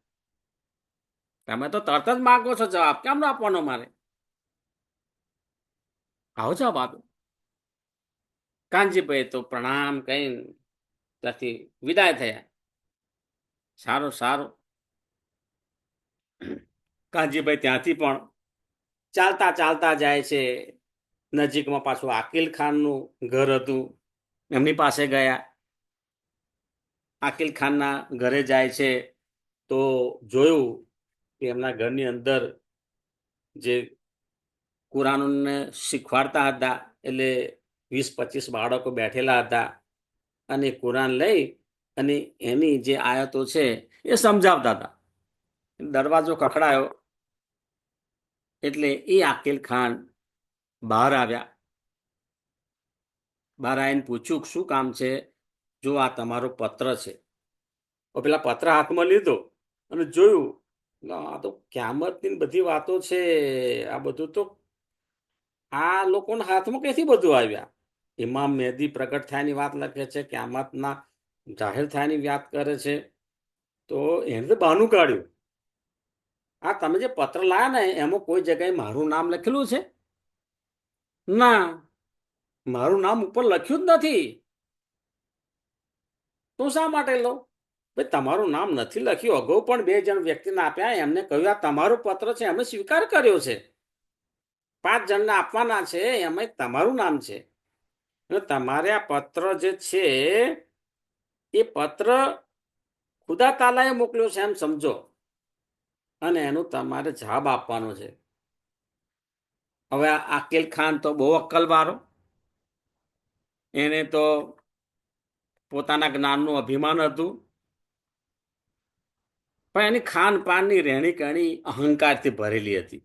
તમે તો તરત જ માગો છો જવાબ, કેમ ન આપવાનો મારે? આવો જવાબ આપ્યો. કાનજીભાઈ તો પ્રણામ કહીને ત્યાંથી વિદાય થયા. સારું સારું. કાનજીભાઈ ત્યાંથી પણ ચાલતા ચાલતા જાય છે. નજીકમાં પાછું આકિલ ખાનનું ઘર હતું, એમની પાસે ગયા. આકિલ ખાનના ઘરે જાય છે તો જોયું કે એમના ઘરની અંદર જે કુરાનને શીખવાડતા હતા એટલે 20-25 બાળકો બેઠેલા હતા અને કુરાન લઈ અને એની જે આયતો છે એ સમજાવતા હતા. દરવાજો ખખડાયો એટલે એ આકિલ ખાન બહાર આવ્યા. બહાર આવીને પૂછ્યું શું કામ છે? જો આ તમારો પત્ર છે. પેલા પત્ર હાથમાં લીધો અને જોયું આ તો ક્યામતની બધી વાતો છે. આ બધું તો આ લોકોના હાથમાં ક્યાંથી બધું આવ્યા. ઇમામ મહેદી પ્રગટ થયાની વાત લખે છે, ક્યામતના જાહેર થયાની વાત કરે છે. તો એને તો બહાનું કાઢ્યું. આ તમે જે પત્ર લાયા ને એમાં કોઈ જગ્યાએ મારું નામ લખેલું છે? ના, મારું નામ ઉપર લખ્યું જ નથી. તો શા માટે લો? ભાઈ, તમારું નામ નથી લખ્યું. અગાઉ પણ 2 જણ વ્યક્તિને આપ્યા, એમને કહ્યું આ તમારો પત્ર છે, એમને સ્વીકાર કર્યો છે. 5 જણને આપવાના છે, એમાં તમારું નામ છે. અને તમારે આ પત્ર જે છે એ પત્ર ખુદા તાલાએ મોકલ્યો છે એમ સમજો, અને એનો તમારે જવાબ આપવાનો છે. હવે આ આકિલ ખાન તો બહુ અક્કલવાળો, એને તો પોતાના જ્ઞાનનું અભિમાન હતું, પણ એની ખાનપાનની રહેણી કરણી અહંકારથી ભરેલી હતી.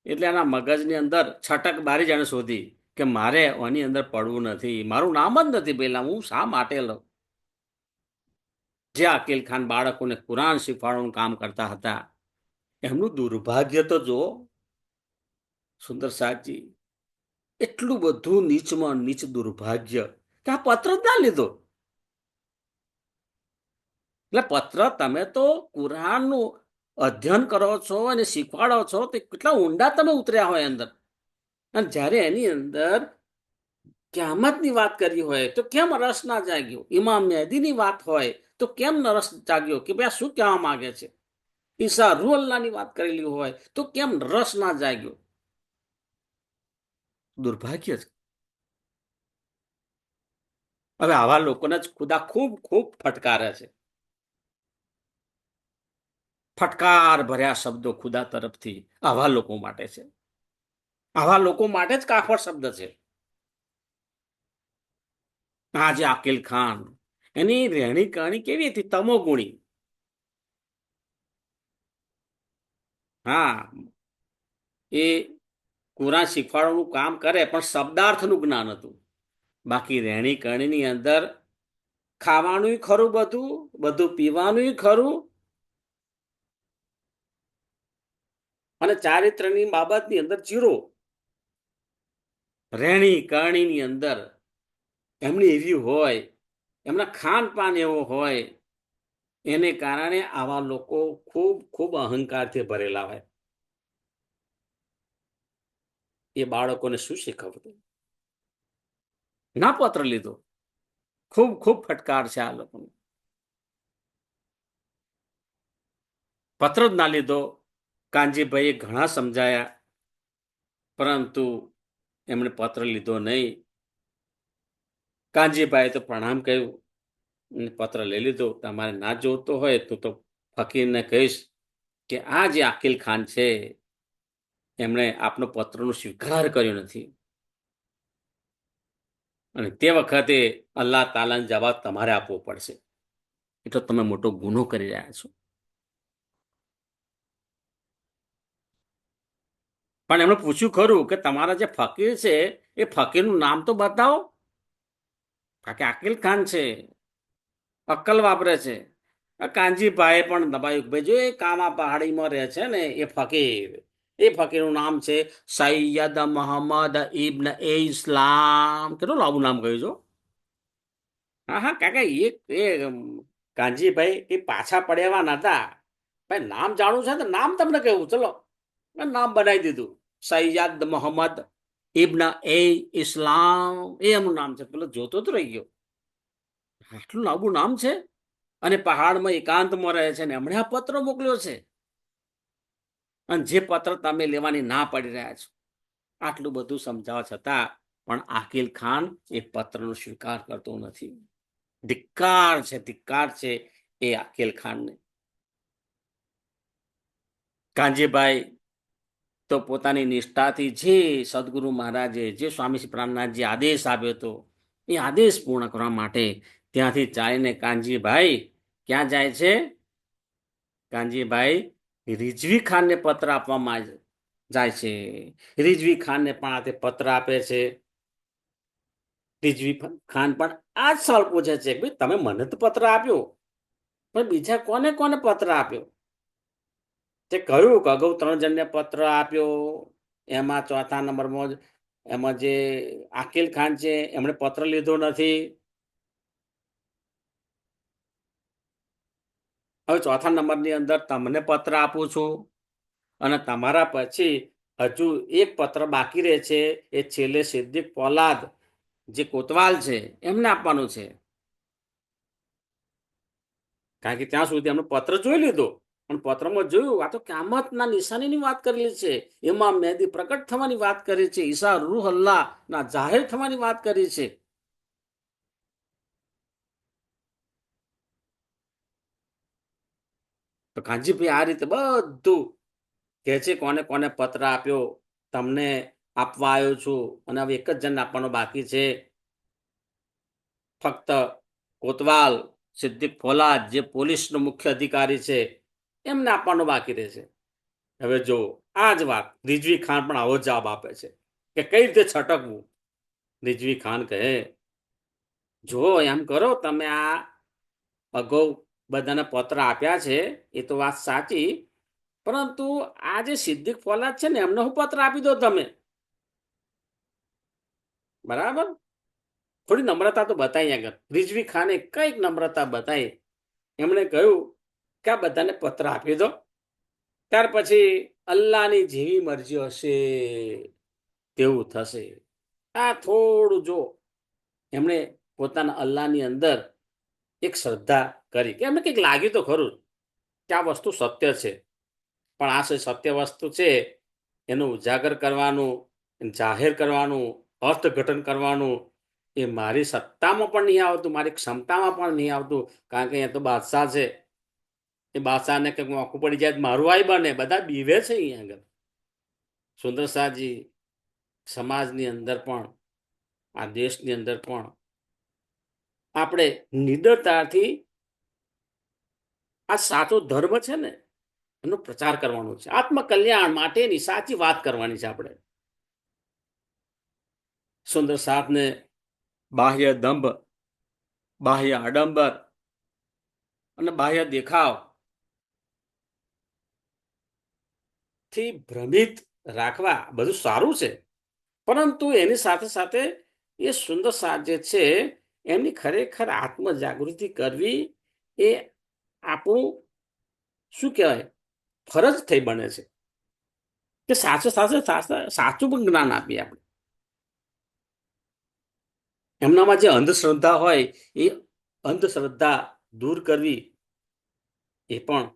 એટલે એના મગજની અંદર છટક બારી જાણે શોધી કે મારે આની અંદર પડવું નથી, મારું નામ જ નથી પેલા, હું શા માટે લઉં? જે આકિલ ખાન બાળકોને કુરાન શીખવાડવાનું કામ કરતા હતા, એમનું દુર્ભાગ્ય તો જુઓ સુંદર સાહેબજી. એટલું બધું નીચમાં નીચ દુર્ભાગ્ય કે આ પત્ર જ ના લીધો. એટલે પત્ર તમે તો કુરાનનું અધ્યયન કરો છો અને શીખવાડો છો, તો કેટલા ઊંડા તમે ઉતર્યા હોય અંદર. અને જ્યારે એની અંદર ક્યામતની વાત કરી હોય તો કેમ રસ ના જાગ્યો? ઇમામ મહેદીની વાત હોય તો કેમ ન રસ જાગ્યો કે ભાઈ શું કહેવા માંગે છે? ઈસા રૂહ અલ્લાહની વાત કરેલી હોય તો કેમ રસ ના જાગ્યો? દુર્ભાગ્ય છે. હવે આવા લોકોને જ ખુદા ખૂબ ખૂબ ફટકારે છે. ફટકાર ભર્યા શબ્દો ખુદા તરફથી આવા લોકો માટે છે. આવા લોકો માટે જ કાફર શબ્દ છે. આજે આકિલ ખાન, એની રહેણી કરણી કેવી હતી? તમોગુણી. હા, એ કુરાન શીખવાડવાનું કામ કરે, પણ શબ્દાર્થનું જ્ઞાન હતું. બાકી રહેણી કરણીની અંદર ખાવાનું ખરું, બધું બધું પીવાનું ખરું, અને ચારિત્રની બાબતની અંદર જીરો. રહેણી કરણીની અંદર એમની એવી હોય, એમના ખાનપાન એવો હોય, એને કારણે આવા લોકો ખૂબ ખૂબ અહંકારથી ભરેલા હોય. એ બાળકોને શું શીખવતું? ના પત્ર લીધો. ખૂબ ખૂબ ફટકાર છે આ લોકોને. પત્ર જ ના લીધો. કાનજીભાઈએ ઘણા સમજાયા, પરંતુ એમણે પત્ર લીધો નહીં. કાનજીભાઈએ તો પ્રણામ કહ્યું, પત્ર લઈ લીધો. તમારે ના જોતો હોય તો ફકીરને કહીશ કે આ જે આકિલ ખાન છે, એમણે આપનો પત્રનો સ્વીકાર કર્યો નથી, અને તે વખતે અલ્લાહ તાલાનો જવાબ તમારે આપવો પડશે. એટલે તમે મોટો ગુનો કરી રહ્યા છો. પણ એમણે પૂછ્યું ખરું કે તમારા જે ફકીર છે એ ફકીરનું નામ તો બતાવો. કારણ કે આકિલ ખાન છે, અક્કલ વાપરે છે. કાનજીભાઈ પણ દબાયું, ભાઈ જો એ કામા પહાડીમાં રહે છે ને એ ફકીર, એ ફકીરનું નામ છે સૈયદ મોહમ્મદ ઇબ્ન એ ઇસ્લામ. કેટલું લાંબુ નામ કહ્યું છો. હા હા કાકા, એ કાનજીભાઈ એ પાછા પડ્યા નતા. ભાઈ નામ જાણવું છે તો નામ તમને કહ્યું, ચલો નામ બનાવી દીધું, સૈયદ મોહમ્મદ ઇબ્ન એ ઇસ્લામ. એ એમનું નામ છે. પેલો જોતો જ રહી ગયો, આટલું લાંબુ નામ છે, અને પહાડમાં એકાંતમાં રહે છે, ને એમણે આ પત્ર મોકલ્યો છે. અને જે પત્ર તમે લેવાની ના પડી રહ્યા છો, આટલું બધું સમજાવવા છતાં પણ આકિલ ખાન એ પત્રનો સ્વીકાર કરતો નથી. ધિક્કાર છે, ધિક્કાર છે એ આકિલ ખાનને. કાનજીભાઈ તો પોતાની નિષ્ઠાથી જે સદગુરુ મહારાજે, જે સ્વામી શ્રી પ્રાણનાથજી આદેશ આપ્યો હતો, એ આદેશ પૂર્ણ કરવા માટે ત્યાંથી ચાલીને કાનજીભાઈ ક્યાં જાય છે? કાનજીભાઈ રિઝવી ખાનને પત્ર આપવામાં જાય છે. રિઝવી ખાનને પણ આ તે પત્ર આપે છે. રિઝવી ખાન પણ આ જ સવાલ પૂછે છે, ભાઈ તમે મને તો પત્ર આપ્યો, પણ બીજા કોને કોને પત્ર આપ્યો? તે કહ્યું કે અગાઉ 3 જણને પત્ર આપ્યો, એમાં ચોથા નંબરમાં એમાં જે આકિલ ખાન છે એમણે પત્ર લીધો નથી. હવે ચોથા નંબરની અંદર તમને પત્ર આપું છું અને તમારા પછી હજુ એક પત્ર બાકી રહે છે, એ છેલ્લે સિદ્દીક પોલાદ જે કોતવાલ છે એમને આપવાનું છે. કારણ કે ત્યાં સુધી એમનો પત્ર જોઈ લીધો, પણ પત્રમાં જોયું આ તો ક્યામતના નિશાનીની વાત કરેલી છે, એમાં મહેદી પ્રકટ થવાની વાત કરી છે, ઈસા રૂહ અલ્લાહ ના જાહેર થવાની વાત કરી છે. તો કાંજીભાઈ આ રીતે બધું કહે છે કોને કોને પત્ર આપ્યો, તમને આપવા આવ્યો છું, અને હવે એક જ જણ આપવાનો બાકી છે. ફક્ત કોતવાલ સિદ્દીક ફોલાદ જે પોલીસનો મુખ્ય અધિકારી છે એમને આપવાનો બાકી રહેશે. હવે જો આ જ વાત રિઝવી ખાન પણ આવો જવાબ આપે છે કે કઈ રીતે છટકવું. રિઝવી ખાન કહે, જો એમ કરો તમે આ અગાઉ બધાને પત્ર આપ્યા છે એ તો વાત સાચી, પરંતુ આ જે સિદ્દીક ફોલાદ છે ને એમને હું પત્ર આપી દો તમે, બરાબર. થોડી નમ્રતા તો બતાવી આગળ. રિઝવી ખાને કઈક નમ્રતા બતાવી. એમણે કહ્યું કે આ બધાને પત્ર આપી દો, ત્યાર પછી અલ્લાહની જેવી મરજી હશે તેવું થશે. આ થોડું જો એમણે પોતાના અલ્લાહની અંદર એક શ્રદ્ધા કરી કે એમને કંઈક લાગ્યું તો ખરું કે આ વસ્તુ સત્ય છે, પણ આ સત્ય વસ્તુ છે એનું ઉજાગર કરવાનું, જાહેર કરવાનું, અર્થઘટન કરવાનું એ મારી સત્તામાં પણ નહીં આવતું, મારી ક્ષમતામાં પણ નહીં આવતું. કારણ કે એ તો બાદશાહ છે, એ બાદશાહને કંઈક મોંખું પડી જાય મારું આઈ બને, બધા બીવે છે અહીંયા આગળ. સુંદરશાહજી સમાજની અંદર પણ, આ દેશની અંદર પણ આપણે નિડરતાથી આ સાચો ધર્મ છે ને એનો પ્રચાર કરવાનો છે, આત્મકલ્યાણ માટેની સાચી વાત કરવાની છે આપણે. સુંદર સાહેબને બાહ્ય દંભ, બાહ્ય આડંબર અને બાહ્ય દેખાવ થી ભ્રમિત રાખવા બધું સારું છે, પરંતુ એની સાથે સાથે એ સુંદર સાથ જે છે એમની ખરેખર આત્મ જાગૃતિ કરવી એ આપણું શું કહેવાય ફરજ થઈ બને છે કે સાથે સાથે સાચું પણ જ્ઞાન આપીએ આપણે. એમનામાં જે અંધશ્રદ્ધા હોય એ અંધશ્રદ્ધા દૂર કરવી એ પણ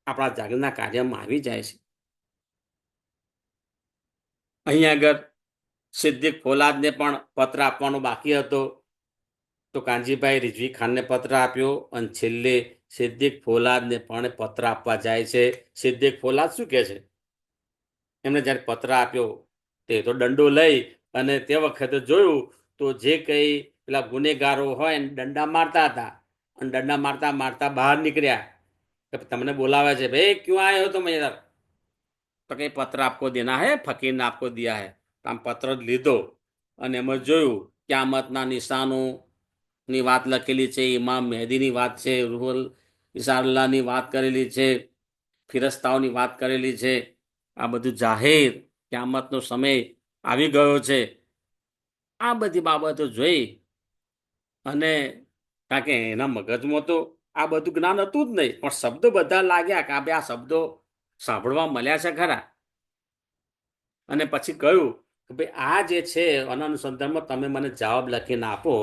આપણા જાગરના કાર્યમાં આવી જાય છે. અહીં આગળ સિદ્દીક ફોલાદને પણ પત્ર આપવાનો બાકી હતો, તો કાનજીભાઈ રિઝવી ખાનને પત્ર આપ્યો અને છેલ્લે સિદ્દીક ફોલાદને પણ પત્ર આપવા જાય છે. સિદ્દીક ફોલાદ શું કહે છે, એમને જ્યારે પત્ર આપ્યો તે તો દંડો લઈ અને તે વખતે જોયું તો જે કંઈ પેલા ગુનેગારો હોય ને દંડા મારતા હતા અને દંડા મારતા મારતા બહાર નીકળ્યા કે તમને બોલાવે છે, ભાઈ ક્यों आए हो तुम इधर, તો કઈ પત્ર આપકો દેના હે, ફકીરને આપકો દિયા હે. આમ પત્ર લીધો અને એમાં જોયું ક્યામતના નિશાનો ની વાત લખેલી છે, ઇમામ મહેદીની વાત છે, રૂહુલ ઇસાલ્લાહની વાત કરેલી છે, ફિરસ્તાઓની વાત કરેલી છે. આ બધું જાહેર ક્યામતનો સમય આવી ગયો છે. આ બધી બાબતો જોઈ અને કારણ કે એના મગજમાં તો આ બધું જ્ઞાન હતું જ નહીં, પણ શબ્દો બધા લાગ્યા કે આ શબ્દો સાંભળવા મળ્યા છે ખરા. અને પછી કહ્યું કે ભાઈ આ જે છે આના અનુસંધાનમાં તમે મને જવાબ લખીને આપો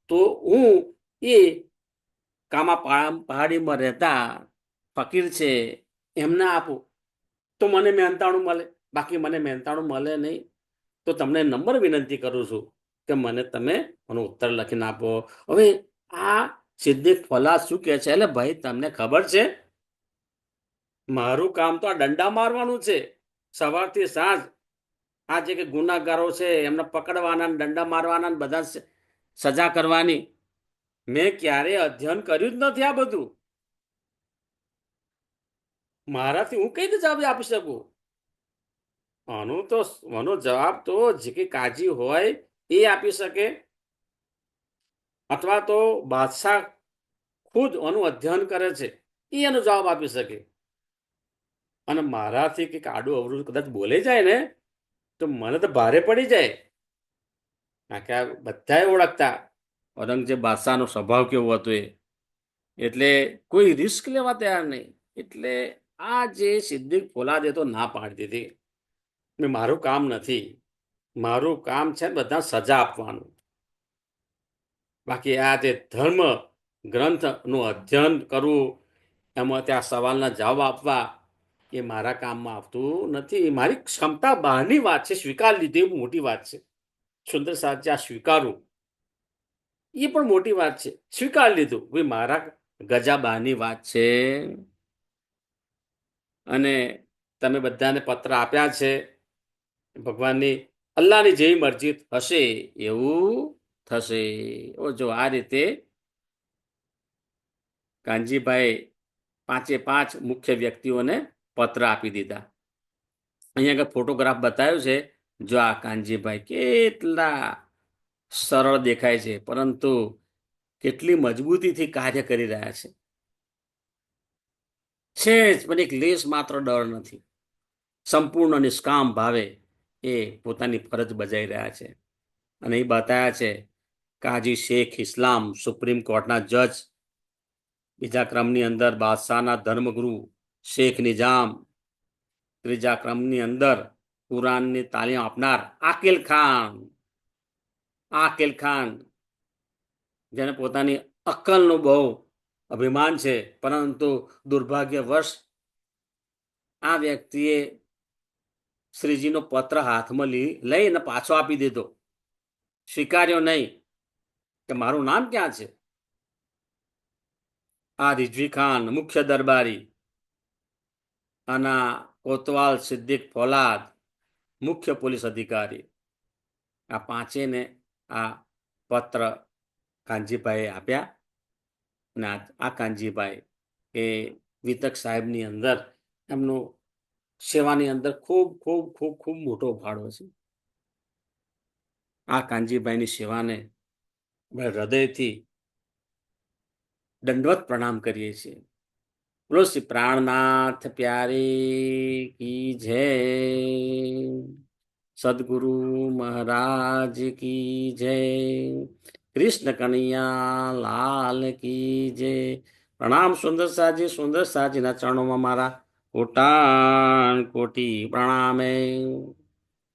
તો હું એ કામા પહાડીમાં રહેતા ફકીર છે એમને આપું તો મને મહેનતાણું મળે, બાકી મને મહેનતાણું મળે નહીં. તો તમને નંબર વિનંતી કરું છું કે મને તમે મને ઉત્તર લખીને આપો. હવે આ સિદ્દીક ફલાદ શું કહે છે, એટલે ભાઈ તમને ખબર છે મારું કામ તો આ દંડા મારવાનું છે, સવારથી સાંજ આ જે કે ગુનાગારો છે એમને પકડવાના, દંડા મારવાના, બધા સજા કરવાની. મેં ક્યારેય અધ્યયન કર્યું જ નથી આ બધું. મારાથી હું કઈ રીતે જવાબ આપી શકું? આનો જવાબ તો જે કે કાજી હોય એ આપી શકે, અથવા તો બાદશાહ ખુદ આનું અધ્યયન કરે છે એ એનો જવાબ આપી શકે. અને મારાથી કંઈક આડું અવળું કદાચ બોલે જાય ને તો મને તો ભારે પડી જાય. કારણ કે આ બધાએ ઓળખતા ઔરંગઝેબ બાદશાહનો સ્વભાવ કેવો હતો એ. એટલે કોઈ રિસ્ક લેવા તૈયાર નહીં. એટલે આ જે સિદ્દીક ફોલાદે તો ના પાડી દીધી. મેં મારું કામ નથી, મારું કામ છે બધા સજા આપવાનું. બાકી આ જે ધર્મ ગ્રંથનું અધ્યયન કરવું, એમાં ત્યાં સવાલના જવાબ આપવા, એ મારા કામમાં આવતું નથી. મારી ક્ષમતા બહારની વાત છે, સ્વીકાર લીધી એ મોટી વાત છે. સુંદર સાચે આ સ્વીકારવું એ પણ મોટી વાત છે. સ્વીકાર લીધું ભાઈ મારા ગજા બહારની વાત છે. અને તમે બધાને પત્ર આપ્યા છે. ભગવાનની અલ્લાહની જેવી મરજી હશે એવું થશે. જો આ રીતે કાનજીભાઈ પાંચે પાંચ મુખ્ય વ્યક્તિઓને પત્ર આપી દીધા. અહીંયા આગળ ફોટોગ્રાફ બતાવ્યો છે. જો આ કાનજીભાઈ કેટલા સરળ દેખાય છે, પરંતુ કેટલી મજબૂતીથી કાર્ય કરી રહ્યા છે. જ પણ એક લેશ માત્ર ડર નથી. સંપૂર્ણ નિષ્કામ ભાવે એ પોતાની ફરજ બજાવી રહ્યા છે. અને એ બતાવ્યા છે કાજી શેખ ઇસ્લામ સુપ્રીમ કોર્ટના જજ, બીજા ક્રમની અંદર બાદશાહના ધર્મગુરુ શેખ નિજામ, ત્રીજા ક્રમની અંદર કુરાનની તાલીમ આપનાર આકિલ ખાન જેને પોતાની અક્કલનું બહુ અભિમાન છે, પરંતુ દુર્ભાગ્યવશ આ વ્યક્તિએ શ્રીજીનો પત્ર હાથમાં લઈને પાછો આપી દીધો. સ્વીકાર્યો નહીં કે મારું નામ ક્યાં છે. આ રિઝવી ખાન મુખ્ય દરબારી, આના કોતવાલ સિદ્દીક ફોલાદ મુખ્ય પોલીસ અધિકારી, આ પાંચેને આ પત્ર કાનજીભાઈએ આપ્યા. અને આ કાનજીભાઈ એ વિતક સાહેબની અંદર એમનો સેવાની અંદર ખૂબ ખૂબ ખૂબ ખૂબ મોટો ફાળો છે. આ કાનજીભાઈની સેવાને આપણે હૃદયથી દંડવત પ્રણામ કરીએ છીએ. બોલો શ્રી પ્રાણનાથ પ્યારી કી જય, સદગુરુ મહારાજ કી જય, કૃષ્ણ કનૈયા લાલ કી જય. પ્રણામ સુંદર સાજીના ચરણોમાં મારા કોટાન કોટી પ્રણામે.